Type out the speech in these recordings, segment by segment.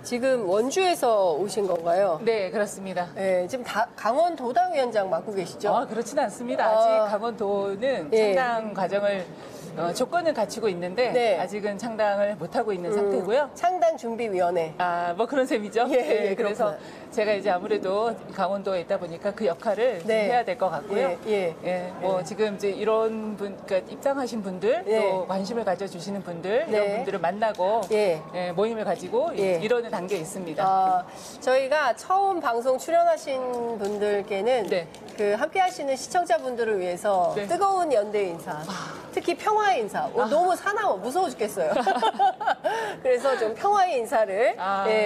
지금 원주에서 오신 건가요? 네, 그렇습니다. 네, 지금 강원도당위원장 맡고 계시죠? 그렇지는 않습니다. 아직 강원도는 예. 창당 과정을 조건을 갖추고 있는데 네. 아직은 창당을 못하고 있는 상태고요. 창당준비위원회. 뭐 그런 셈이죠. 예, 네, 예, 그래서 그렇구나. 제가 이제 아무래도 강원도에 있다 보니까 그 역할을 좀 네. 해야 될 것 같고요. 예. 지금 이제 이런 그러니까 입당하신 분들, 예. 또 관심을 가져주시는 분들, 네. 이런 분들을 만나고 예. 모임을 가지고 예. 이러는 단계에 있습니다. 저희가 처음 방송 출연하신 분들께는 네. 그 함께 하시는 시청자분들을 위해서 네. 뜨거운 연대 인사, 특히 평화의 인사. 너무 사나워, 무서워 죽겠어요. 그래서 좀 평화의 인사를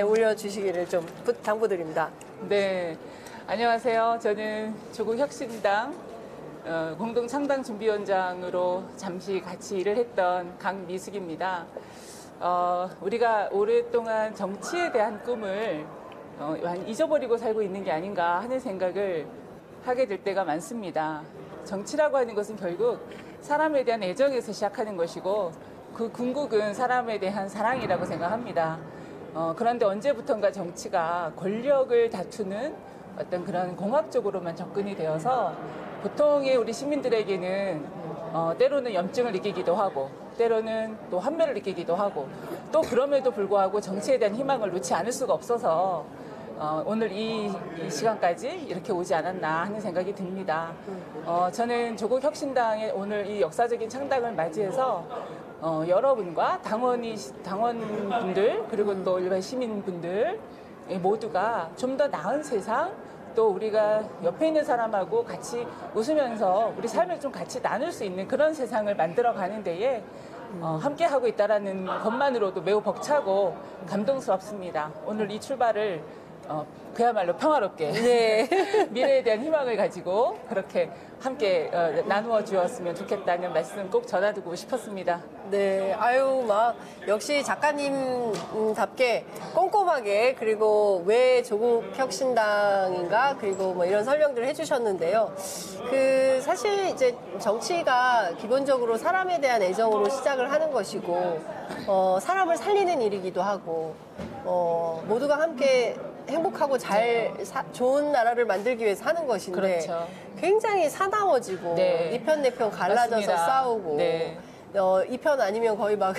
올려주시기를 좀 당부드립니다. 네, 안녕하세요. 저는 조국혁신당 공동창당준비위원장으로 잠시 같이 일을 했던 강미숙입니다. 우리가 오랫동안 정치에 대한 꿈을 잊어버리고 살고 있는 게 아닌가 하는 생각을 하게 될 때가 많습니다. 정치라고 하는 것은 결국 사람에 대한 애정에서 시작하는 것이고 그 궁극은 사람에 대한 사랑이라고 생각합니다. 그런데 언제부턴가 정치가 권력을 다투는 어떤 그런 공학적으로만 접근이 되어서 보통의 우리 시민들에게는 때로는 염증을 느끼기도 하고 때로는 또 환멸을 느끼기도 하고 또 그럼에도 불구하고 정치에 대한 희망을 놓지 않을 수가 없어서 오늘 이 시간까지 이렇게 오지 않았나 하는 생각이 듭니다. 저는 조국혁신당의 오늘 이 역사적인 창당을 맞이해서 여러분과 당원분들 그리고 또 일반 시민분들 모두가 좀 더 나은 세상 또 우리가 옆에 있는 사람하고 같이 웃으면서 우리 삶을 좀 같이 나눌 수 있는 그런 세상을 만들어 가는 데에 함께 하고 있다는 것만으로도 매우 벅차고 감동스럽습니다. 오늘 이 출발을 그야말로 평화롭게 미래에 대한 희망을 가지고 그렇게 함께 나누어 주었으면 좋겠다는 말씀 꼭 전해드리고 싶었습니다. 네, 역시 작가님답게 꼼꼼하게 그리고 왜 조국혁신당인가 그리고 뭐 이런 설명들을 해주셨는데요. 사실 이제 정치가 기본적으로 사람에 대한 애정으로 시작을 하는 것이고 사람을 살리는 일이기도 하고 모두가 함께 행복하고 좋은 나라를 만들기 위해서 하는 것인데 그렇죠. 굉장히 사나워지고 이 편 내 편 갈라져서 맞습니다. 싸우고 이 편 아니면 거의 막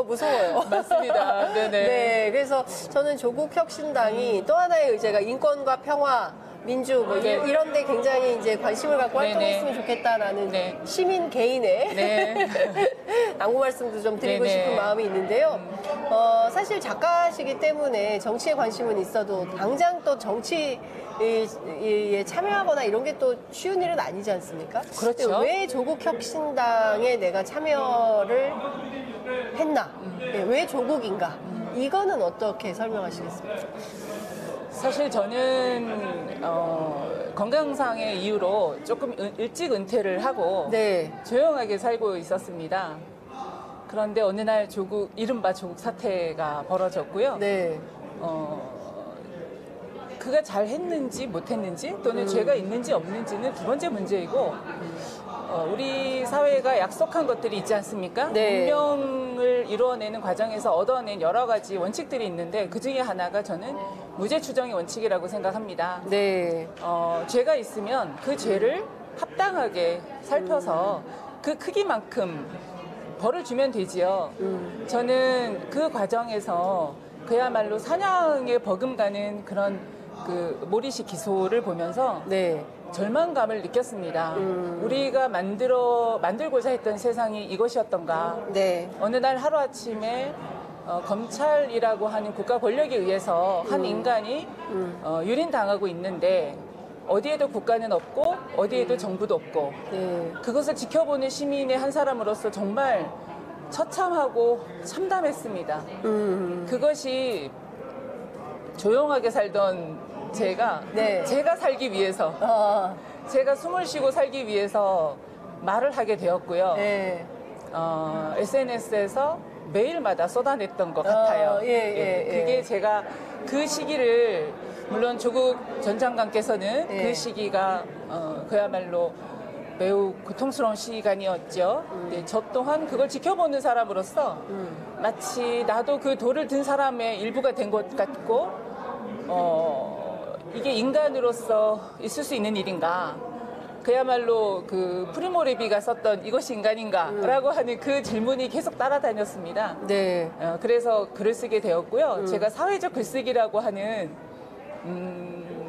무서워요. 맞습니다. 네네. 네, 그래서 저는 조국혁신당이 또 하나의 의제가 인권과 평화, 민주 이런 데 굉장히 이제 관심을 갖고 활동했으면 좋겠다라는 시민 개인의 당부 말씀도 좀 드리고 싶은 마음이 있는데요. 사실 작가시기 때문에 정치에 관심은 있어도 당장 또 정치에 참여하거나 이런 게 또 쉬운 일은 아니지 않습니까? 그렇죠. 왜 조국혁신당에 내가 참여를 했나? 왜 조국인가? 이거는 어떻게 설명하시겠습니까? 사실 저는 건강상의 이유로 조금 일찍 은퇴를 하고 조용하게 살고 있었습니다. 그런데 어느 날 이른바 조국 사태가 벌어졌고요. 그가 잘했는지 못했는지 또는 죄가 있는지 없는지는 두 번째 문제이고 우리 사회가 약속한 것들이 있지 않습니까? 운명을 이루어내는 과정에서 얻어낸 여러 가지 원칙들이 있는데 그중에 하나가 저는 무죄 추정의 원칙이라고 생각합니다. 죄가 있으면 그 죄를 합당하게 살펴서 그 크기만큼 벌을 주면 되지요. 저는 그 과정에서 그야말로 사냥에 버금가는 그런 모리시 기소를 보면서 절망감을 느꼈습니다. 우리가 만들고자 했던 세상이 이것이었던가. 어느 날 하루아침에 검찰이라고 하는 국가 권력에 의해서 한 인간이 유린당하고 있는데 어디에도 국가는 없고 어디에도 정부도 없고 그것을 지켜보는 시민의 한 사람으로서 정말 처참하고 참담했습니다. 그것이 조용하게 살던 제가 살기 위해서 제가 숨을 쉬고 살기 위해서 말을 하게 되었고요. SNS에서 매일마다 쏟아냈던 것 같아요. 그게 제가 그 시기를 물론 조국 전 장관께서는 그 시기가 그야말로 매우 고통스러운 시간이었죠. 네, 저 또한 그걸 지켜보는 사람으로서 마치 나도 그 돌을 든 사람의 일부가 된 것 같고, 이게 인간으로서 있을 수 있는 일인가? 그야말로 그 프리모 레비가 썼던 이것이 인간인가라고 하는 그 질문이 계속 따라다녔습니다. 네. 그래서 글을 쓰게 되었고요. 제가 사회적 글쓰기라고 하는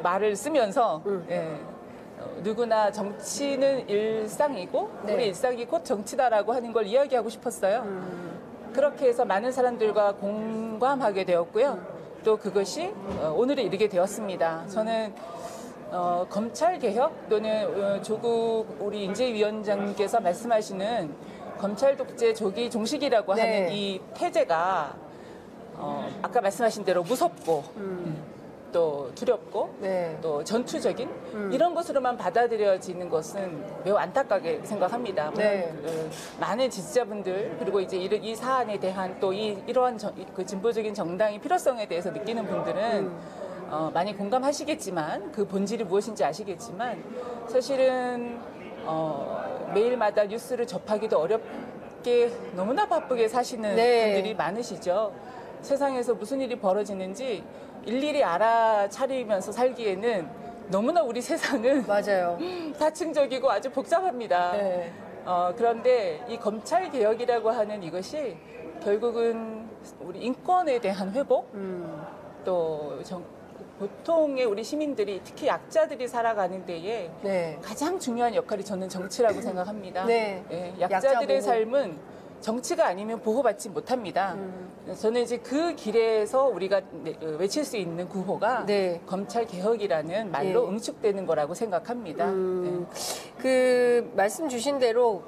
말을 쓰면서 예, 누구나 정치는 일상이고 네. 우리 일상이 곧 정치다라고 하는 걸 이야기하고 싶었어요. 그렇게 해서 많은 사람들과 공감하게 되었고요. 또 그것이 오늘에 이르게 되었습니다. 저는 검찰개혁 또는 조국 우리 인재위원장님께서 말씀하시는 검찰 독재 조기 종식이라고 네. 하는 이 태제가 아까 말씀하신 대로 무섭고 또 두렵고 네. 또 전투적인 이런 것으로만 받아들여지는 것은 매우 안타깝게 생각합니다. 네. 많은 지지자분들 그리고 이제 이 사안에 대한 또 이러한 그 진보적인 정당의 필요성에 대해서 느끼는 분들은 많이 공감하시겠지만 그 본질이 무엇인지 아시겠지만 사실은 매일마다 뉴스를 접하기도 어렵게 너무나 바쁘게 사시는 네. 분들이 많으시죠. 세상에서 무슨 일이 벌어지는지 일일이 알아차리면서 살기에는 너무나 우리 세상은 맞아요. 다층적이고 아주 복잡합니다. 네. 그런데 이 검찰 개혁이라고 하는 이것이 결국은 우리 인권에 대한 회복, 또 보통의 우리 시민들이 특히 약자들이 살아가는 데에 네. 가장 중요한 역할이 저는 정치라고 생각합니다. 네. 약자들의 약자 보호. 삶은 정치가 아니면 보호받지 못합니다. 저는 이제 그 길에서 우리가 외칠 수 있는 구호가 네. 검찰 개혁이라는 말로 예. 응축되는 거라고 생각합니다. 네. 그 말씀 주신 대로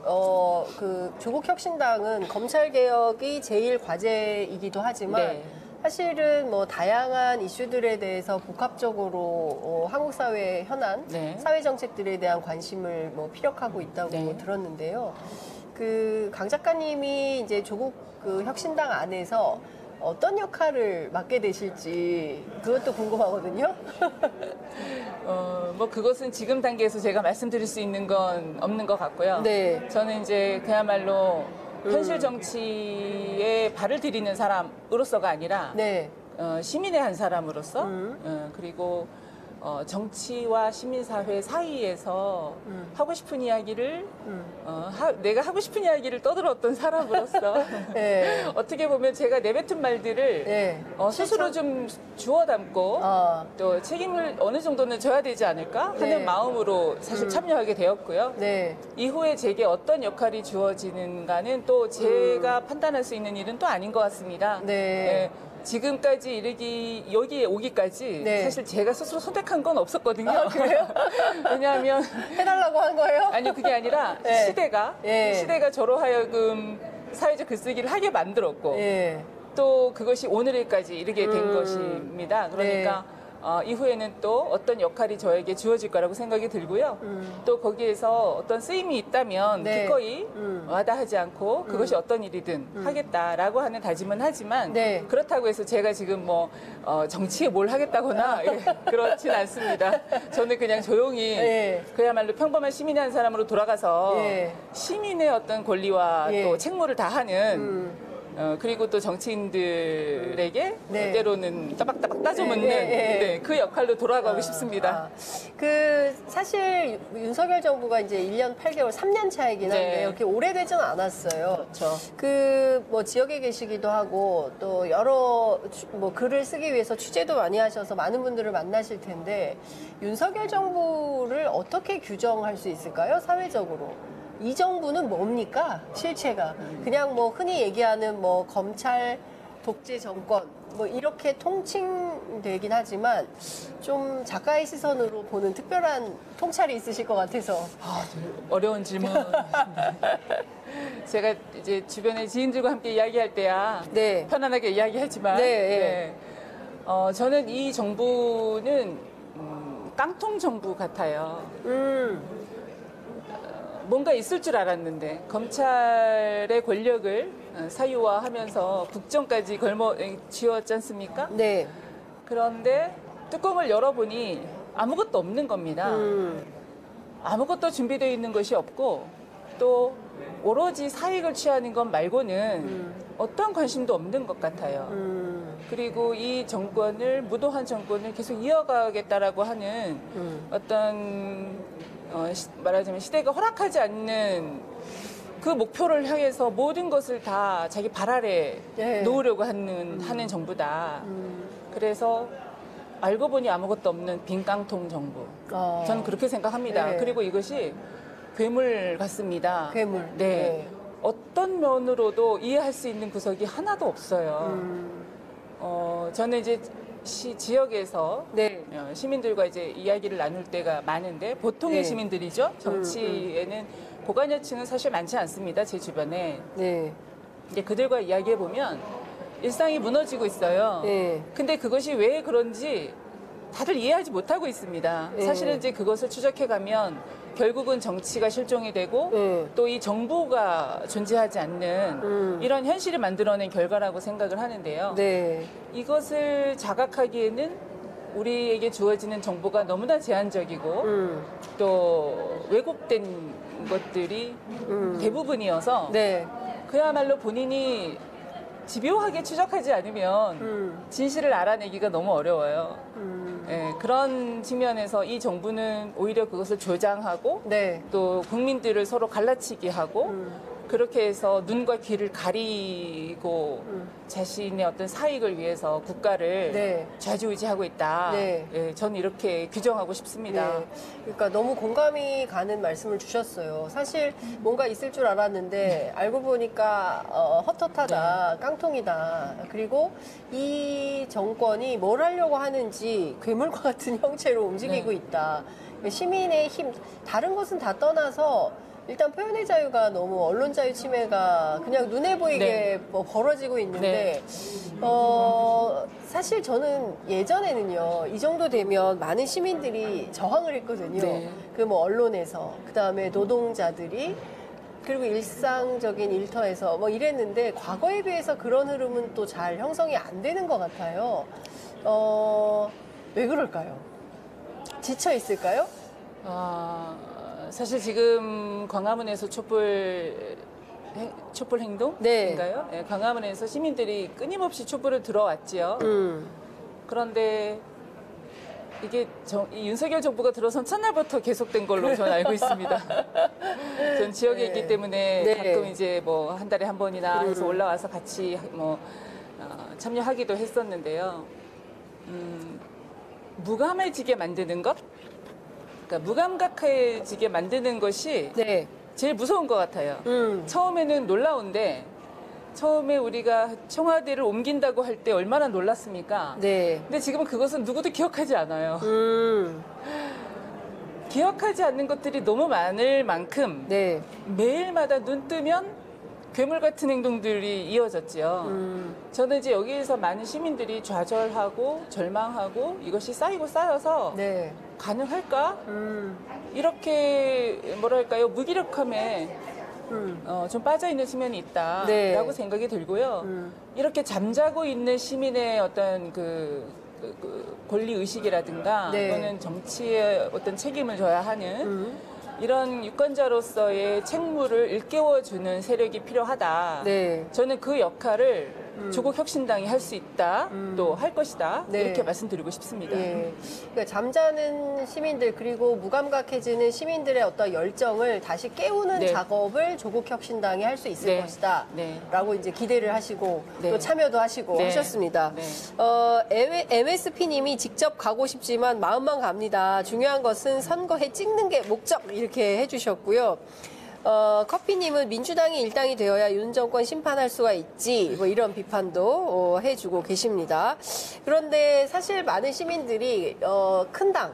그 조국 혁신당은 검찰 개혁이 제일 과제이기도 하지만 네. 사실은 뭐 다양한 이슈들에 대해서 복합적으로 한국 사회의 현안, 네. 사회 정책들에 대한 관심을 뭐 피력하고 있다고 네. 들었는데요. 그 강 작가님이 이제 조국 그 혁신당 안에서 어떤 역할을 맡게 되실지 그것도 궁금하거든요. 뭐 그것은 지금 단계에서 제가 말씀드릴 수 있는 건 없는 것 같고요. 네. 저는 이제 그야말로 현실 정치에 발을 들이는 사람으로서가 아니라 네. 시민의 한 사람으로서 그리고 정치와 시민사회 사이에서 하고 싶은 이야기를 내가 하고 싶은 이야기를 떠들었던 사람으로서 네. 어떻게 보면 제가 내뱉은 말들을 네. 스스로 좀 주워 담고 또 책임을 어느 정도는 져야 되지 않을까 하는 네. 마음으로 사실 참여하게 되었고요. 네. 이후에 제게 어떤 역할이 주어지는가는 또 제가 판단할 수 있는 일은 또 아닌 것 같습니다. 네. 지금까지 여기에 오기까지 네. 사실 제가 스스로 선택한 건 없었거든요. 아, 그래요? 왜냐하면 해달라고 한 거예요? 아니요 그게 아니라 네. 시대가 저로 하여금 사회적 글쓰기를 하게 만들었고 예. 또 그것이 오늘까지 이르게 된 것입니다. 그러니까 이후에는 또 어떤 역할이 저에게 주어질 거라고 생각이 들고요. 또 거기에서 어떤 쓰임이 있다면 네. 기꺼이 와닿지 않고 그것이 어떤 일이든 하겠다라고 하는 다짐은 하지만 네. 그렇다고 해서 제가 지금 뭐 정치에 뭘 하겠다거나 그렇진 않습니다. 저는 그냥 조용히 네. 그야말로 평범한 시민의 한 사람으로 돌아가서 네. 시민의 어떤 권리와 예. 또 책무를 다하는 그리고 또 정치인들에게 네. 때로는 따박따박 따져묻는 네. 그 역할로 돌아가고 싶습니다. 그 사실 윤석열 정부가 이제 1년 8개월, 3년 차이긴 한데 네. 이렇게 오래되지는 않았어요. 그렇죠. 그 뭐 지역에 계시기도 하고 또 여러 뭐 글을 쓰기 위해서 취재도 많이 하셔서 많은 분들을 만나실 텐데 윤석열 정부를 어떻게 규정할 수 있을까요? 사회적으로. 이 정부는 뭡니까? 실체가. 그냥 뭐 흔히 얘기하는 뭐 검찰 독재 정권 뭐 이렇게 통칭되긴 하지만 좀 작가의 시선으로 보는 특별한 통찰이 있으실 것 같아서. 어려운 질문. 제가 이제 주변의 지인들과 함께 이야기할 때야 네. 편안하게 이야기하지만 네. 저는 이 정부는 깡통 정부 같아요. 뭔가 있을 줄 알았는데 검찰의 권력을 사유화하면서 국정까지 쥐었지 않습니까? 네. 그런데 뚜껑을 열어보니 아무것도 없는 겁니다. 아무것도 준비되어 있는 것이 없고 또 오로지 사익을 취하는 것 말고는 어떤 관심도 없는 것 같아요. 그리고 이 정권을 무도한 정권을 계속 이어가겠다라고 하는 어떤 말하자면 시대가 허락하지 않는 그 목표를 향해서 모든 것을 다 자기 발 아래 네. 놓으려고 하는 정부다. 그래서 알고 보니 아무것도 없는 빈 깡통 정부. 저는 그렇게 생각합니다. 네. 그리고 이것이 괴물 같습니다. 괴물. 네. 네. 어떤 면으로도 이해할 수 있는 구석이 하나도 없어요. 저는 이제 지역에서 네. 시민들과 이제 이야기를 나눌 때가 많은데 보통의 네. 시민들이죠. 정치에는 고관여층은 사실 많지 않습니다. 제 주변에. 네. 근데 그들과 이야기해 보면 일상이 무너지고 있어요. 네. 근데 그것이 왜 그런지 다들 이해하지 못하고 있습니다. 네. 사실은 이제 그것을 추적해 가면 결국은 정치가 실종이 되고 네. 또 이 정부가 존재하지 않는 이런 현실을 만들어낸 결과라고 생각을 하는데요. 네. 이것을 자각하기에는 우리에게 주어지는 정보가 너무나 제한적이고 또 왜곡된 것들이 대부분이어서 네. 그야말로 본인이 집요하게 추적하지 않으면 진실을 알아내기가 너무 어려워요. 예, 그런 측면에서 이 정부는 오히려 그것을 조장하고 네. 또 국민들을 서로 갈라치게 하고 그렇게 해서 눈과 귀를 가리고 자신의 어떤 사익을 위해서 국가를 네. 좌지우지하고 있다. 네. 예, 저는 이렇게 규정하고 싶습니다. 네. 그러니까 너무 공감이 가는 말씀을 주셨어요. 사실 뭔가 있을 줄 알았는데 알고 보니까 헛헛하다, 깡통이다. 그리고 이 정권이 뭘 하려고 하는지 괴물과 같은 형체로 움직이고 네. 있다. 시민의 힘, 다른 것은 다 떠나서 일단 표현의 자유가 너무 언론 자유 침해가 그냥 눈에 보이게 네. 뭐 벌어지고 있는데 사실 저는 예전에는요 이 정도 되면 많은 시민들이 저항을 했거든요. 네. 그 뭐 언론에서 그 다음에 노동자들이 그리고 일상적인 일터에서 뭐 이랬는데 과거에 비해서 그런 흐름은 또 잘 형성이 안 되는 것 같아요. 왜 그럴까요? 지쳐 있을까요? 사실 지금 광화문에서 촛불 행동인가요? 네. 광화문에서 시민들이 끊임없이 촛불을 들어왔지요. 그런데 이게 이 윤석열 정부가 들어선 첫날부터 계속된 걸로 저는 알고 있습니다. 전 지역에 네. 있기 때문에 네. 가끔 이제 뭐 한 달에 한 번이나 해서 올라와서 같이 뭐 참여하기도 했었는데요. 무감해지게 만드는 것? 그러니까 무감각해지게 만드는 것이 네. 제일 무서운 것 같아요. 처음에는 놀라운데 처음에 우리가 청와대를 옮긴다고 할 때 얼마나 놀랐습니까? 네. 근데 지금은 그것은 누구도 기억하지 않아요. 기억하지 않는 것들이 너무 많을 만큼 네. 매일마다 눈 뜨면 괴물 같은 행동들이 이어졌죠. 저는 이제 여기에서 많은 시민들이 좌절하고 절망하고 이것이 쌓이고 쌓여서 네. 가능할까? 이렇게 뭐랄까요 무기력함에 좀 빠져있는 측면이 있다라고 네. 생각이 들고요. 이렇게 잠자고 있는 시민의 어떤 권리 의식이라든가 네. 또는 정치에 어떤 책임을 져야 하는 이런 유권자로서의 책무를 일깨워주는 세력이 필요하다. 네. 저는 그 역할을 조국 혁신당이 할 수 있다, 또 할 것이다 네. 이렇게 말씀드리고 싶습니다. 예. 그러니까 잠자는 시민들 그리고 무감각해지는 시민들의 어떤 열정을 다시 깨우는 네. 작업을 조국혁신당이 할 수 있을 네. 것이다. 네. 라고 이제 기대를 하시고 네. 또 참여도 하시고 네. 하셨습니다. 네. MSP님이 직접 가고 싶지만 마음만 갑니다. 중요한 것은 선거에 찍는 게 목적 이렇게 해주셨고요. 커피님은 민주당이 일당이 되어야 윤 정권 심판할 수가 있지 뭐 이런 비판도 해주고 계십니다. 그런데 사실 많은 시민들이 큰 당,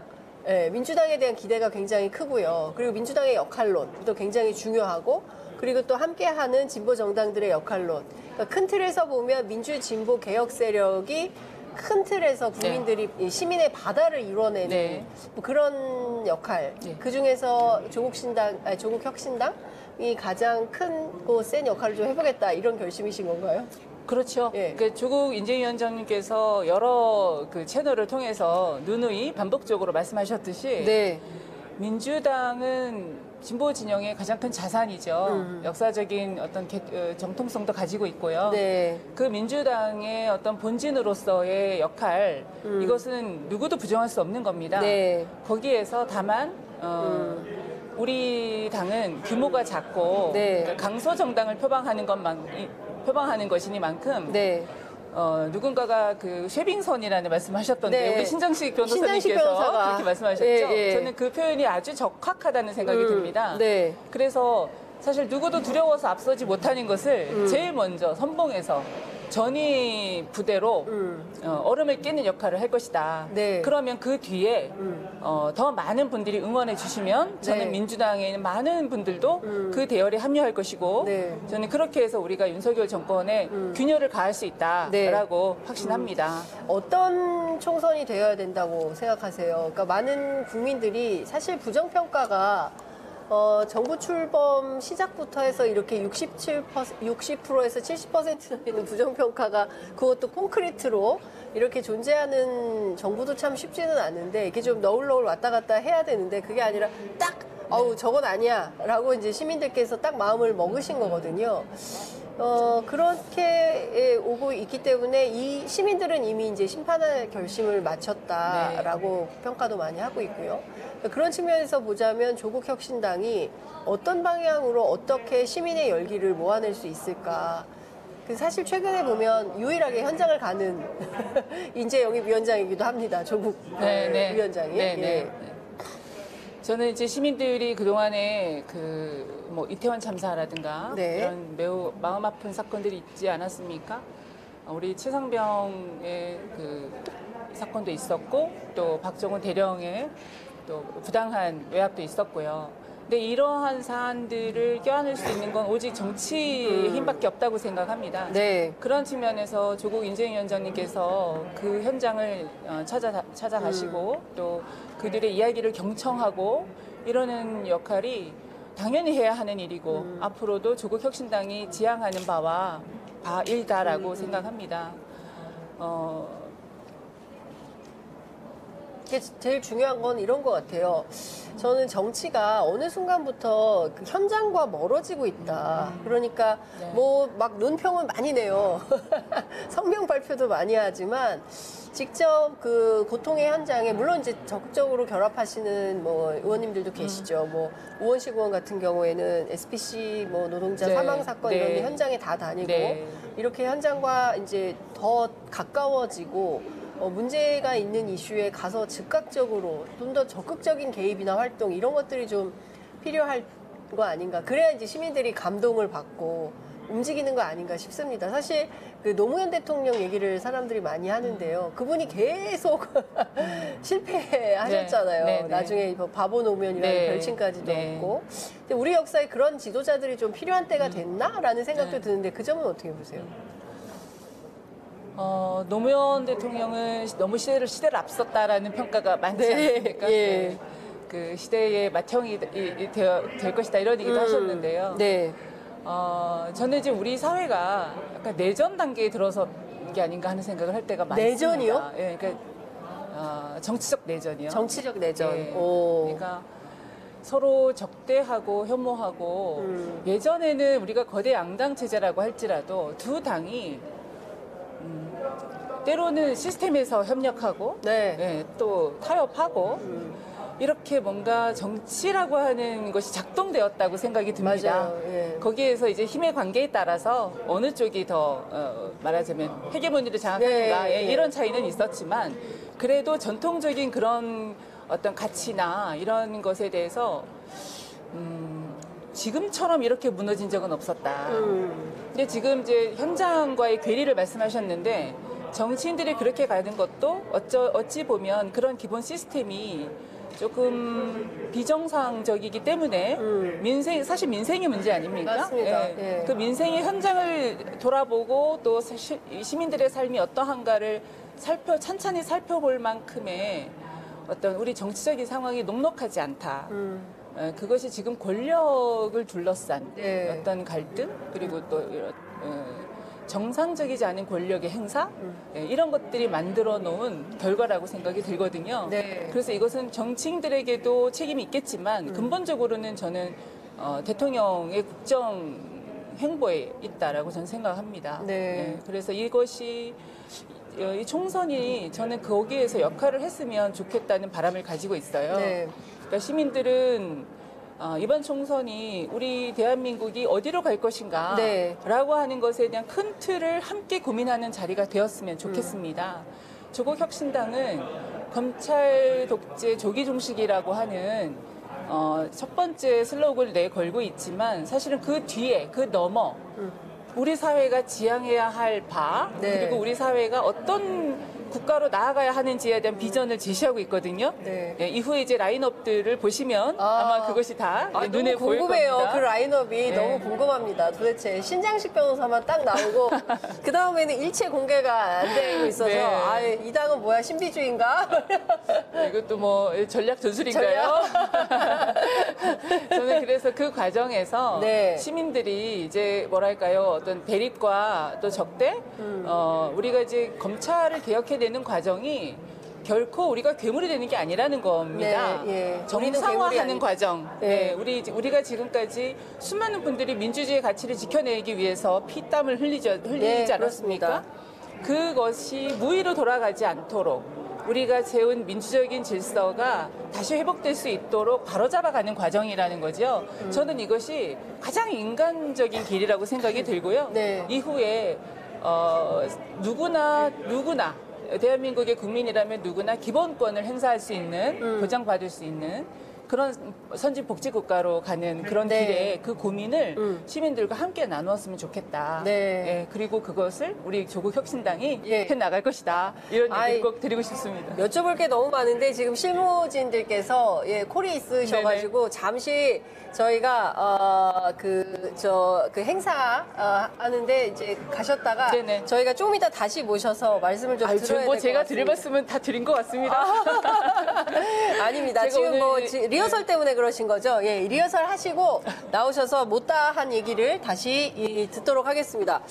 민주당에 대한 기대가 굉장히 크고요. 그리고 민주당의 역할론도 굉장히 중요하고 그리고 또 함께하는 진보 정당들의 역할론. 그러니까 큰 틀에서 보면 민주 진보 개혁 세력이 큰 틀에서 국민들이 시민의 바다를 이뤄내는 네. 뭐 그런 역할. 네. 그 중에서 조국혁신당이 가장 크고 센 역할을 좀 해보겠다 이런 결심이신 건가요? 그렇죠. 예. 조국 인재위원장님께서 여러 그 채널을 통해서 누누이 반복적으로 말씀하셨듯이 네. 민주당은 진보 진영의 가장 큰 자산이죠. 역사적인 어떤 정통성도 가지고 있고요. 네. 그 민주당의 어떤 본진으로서의 역할, 이것은 누구도 부정할 수 없는 겁니다. 네. 거기에서 다만 우리 당은 규모가 작고 네. 그러니까 강소 정당을 표방하는 것이니만큼 네. 누군가가 그 쉐빙선이라는 말씀하셨던데 네. 우리 신정식 신정식 변호사님께서 변호사가. 그렇게 말씀하셨죠. 예, 예. 저는 그 표현이 아주 적확하다는 생각이 듭니다. 네. 그래서 사실 누구도 두려워서 앞서지 못하는 것을 제일 먼저 선봉해서 전위 부대로 얼음을 깨는 역할을 할 것이다. 네. 그러면 그 뒤에 더 많은 분들이 응원해 주시면 저는 네. 민주당에 있는 많은 분들도 그 대열에 합류할 것이고 네. 저는 그렇게 해서 우리가 윤석열 정권에 균열을 가할 수 있다라고 확신합니다. 어떤 총선이 되어야 된다고 생각하세요? 그러니까 많은 국민들이 사실 부정평가가 정부 출범 시작부터 해서 이렇게 60%에서 70% 되는 부정평가가 그것도 콘크리트로 이렇게 존재하는 정부도 참 쉽지는 않은데 이게 좀 너울너울 왔다 갔다 해야 되는데 그게 아니라 딱 저건 아니야 라고 이제 시민들께서 딱 마음을 먹으신 거거든요. 그렇게 오고 있기 때문에 이 시민들은 이미 이제 심판할 결심을 마쳤다라고 평가도 많이 하고 있고요. 그런 측면에서 보자면 조국혁신당이 어떤 방향으로 어떻게 시민의 열기를 모아낼 수 있을까. 사실 최근에 보면 유일하게 현장을 가는 인재영입위원장이기도 합니다. 조국 위원장이. 예. 저는 이제 시민들이 그동안에 뭐 이태원 참사라든가 네. 이런 매우 마음 아픈 사건들이 있지 않았습니까? 우리 최상병의 그 사건도 있었고 또 박정훈 대령의 또 부당한 외압도 있었고요. 근데 이러한 사안들을 껴안을 수 있는 건 오직 정치의 힘밖에 없다고 생각합니다. 네. 그런 측면에서 조국 인재위원장님께서 그 현장을 찾아가시고 또 그들의 이야기를 경청하고 이러는 역할이 당연히 해야 하는 일이고 앞으로도 조국 혁신당이 지향하는 바일다라고 생각합니다. 이게 제일 중요한 건 이런 것 같아요. 저는 정치가 어느 순간부터 그 현장과 멀어지고 있다. 그러니까 네. 뭐 막 논평은 많이 내요. 성명 발표도 많이 하지만 직접 그 고통의 현장에 물론 이제 적극적으로 결합하시는 뭐 의원님들도 계시죠. 뭐 우원식 의원 같은 경우에는 SPC 뭐 노동자 네. 사망 사건 네. 이런 데 현장에 다 다니고 네. 이렇게 현장과 이제 더 가까워지고 문제가 있는 이슈에 가서 즉각적으로 좀 더 적극적인 개입이나 활동 이런 것들이 좀 필요할 거 아닌가. 그래야 이제 시민들이 감동을 받고 움직이는 거 아닌가 싶습니다. 사실 그 노무현 대통령 얘기를 사람들이 많이 하는데요. 그분이 계속 실패하셨잖아요. 네, 네, 나중에 뭐 바보 노무현이라는 네, 별칭까지도 네. 얻고. 근데 우리 역사에 그런 지도자들이 좀 필요한 때가 됐나라는 생각도 드는데 그 점은 어떻게 보세요? 노무현 대통령은 너무 시대를 앞섰다라는 평가가 많지 네, 않습니까? 예. 그 시대의 맏형이 될 것이다 이런 얘기도 하셨는데요. 네. 저는 이제 우리 사회가 약간 내전 단계에 들어선 게 아닌가 하는 생각을 할 때가 많습니다. 내전이요? 예, 그러니까 정치적 내전이요. 정치적 내전. 예, 오. 그러니까 서로 적대하고 혐오하고 예전에는 우리가 거대 양당 체제라고 할지라도 두 당이 때로는 시스템에서 협력하고 네. 예, 또 타협하고 이렇게 뭔가 정치라고 하는 것이 작동되었다고 생각이 듭니다. 맞아요. 예. 거기에서 이제 힘의 관계에 따라서 어느 쪽이 더 말하자면 헤게모니를 장악하는가 네, 예. 이런 차이는 있었지만 그래도 전통적인 그런 어떤 가치나 이런 것에 대해서 지금처럼 이렇게 무너진 적은 없었다. 근데 지금 이제 현장과의 괴리를 말씀하셨는데 정치인들이 그렇게 가는 것도 어찌 보면 그런 기본 시스템이 조금 비정상적이기 때문에 사실 민생이 문제 아닙니까? 맞습니다. 예. 예. 그 민생의 현장을 돌아보고 또 시민들의 삶이 어떠한가를 찬찬히 살펴볼 만큼의 어떤 우리 정치적인 상황이 녹록하지 않다. 그것이 지금 권력을 둘러싼 네. 어떤 갈등 그리고 또 정상적이지 않은 권력의 행사 예, 이런 것들이 만들어 놓은 결과라고 생각이 들거든요. 네. 그래서 이것은 정치인들에게도 책임이 있겠지만 근본적으로는 저는 대통령의 국정 행보에 있다라고 저는 생각합니다. 네. 예, 그래서 이것이 이 총선이 저는 거기에서 역할을 했으면 좋겠다는 바람을 가지고 있어요. 네. 그러니까 시민들은 이번 총선이 우리 대한민국이 어디로 갈 것인가 네. 라고 하는 것에 대한 큰 틀을 함께 고민하는 자리가 되었으면 좋겠습니다. 조국혁신당은 검찰 독재 조기 종식이라고 하는 첫 번째 슬로건을 내걸고 있지만 사실은 그 뒤에 그 너머 우리 사회가 지향해야 할 바 네. 그리고 우리 사회가 어떤 국가로 나아가야 하는지에 대한 비전을 제시하고 있거든요. 네. 예, 이후에 이제 라인업들을 보시면 아마 그것이 다 눈에 너무 보일 궁금해요. 겁니다. 그 라인업이 네. 너무 궁금합니다. 도대체 신장식 변호사만 딱 나오고 그 다음에는 일체 공개가 안 되고 있어서 네. 아, 이 당은 뭐야 신비주의인가? 이것도 뭐 전략 전술인가요? 저는 그래서 그 과정에서 네. 시민들이 이제 뭐랄까요 어떤 대립과 또 적대 우리가 이제 검찰을 개혁해내는 과정이 결코 우리가 괴물이 되는 게 아니라는 겁니다. 네, 예. 우리는 괴물이 정상화하는 아니- 과정. 네. 네, 우리가 지금까지 수많은 분들이 민주주의 가치를 지켜내기 위해서 피땀을 흘리지 네, 않았습니까? 그것이 무위로 돌아가지 않도록 우리가 세운 민주적인 질서가 다시 회복될 수 있도록 바로잡아가는 과정이라는 거죠. 저는 이것이 가장 인간적인 길이라고 생각이 들고요. 네. 이후에 누구나 대한민국의 국민이라면 누구나 기본권을 행사할 수 있는 보장받을 수 있는 그런 선진복지국가로 가는 그런 네. 길에 그 고민을 시민들과 함께 나누었으면 좋겠다. 네. 예, 그리고 그것을 우리 조국혁신당이 예. 해나갈 것이다. 이런 아이, 얘기를 꼭 드리고 싶습니다. 여쭤볼 게 너무 많은데 지금 실무진들께서 콜이 있으셔가지고 잠시 저희가 그 행사 하는데 이제 가셨다가 네네. 저희가 좀 이따 다시 모셔서 말씀을 좀 들어야 될 것 제가 같습니다. 드릴 말씀은 다 드린 것 같습니다. 아닙니다. 제가 지금 뭐 오늘- 리허설 때문에 그러신 거죠? 예, 리허설 하시고 나오셔서 못다한 얘기를 다시 듣도록 하겠습니다.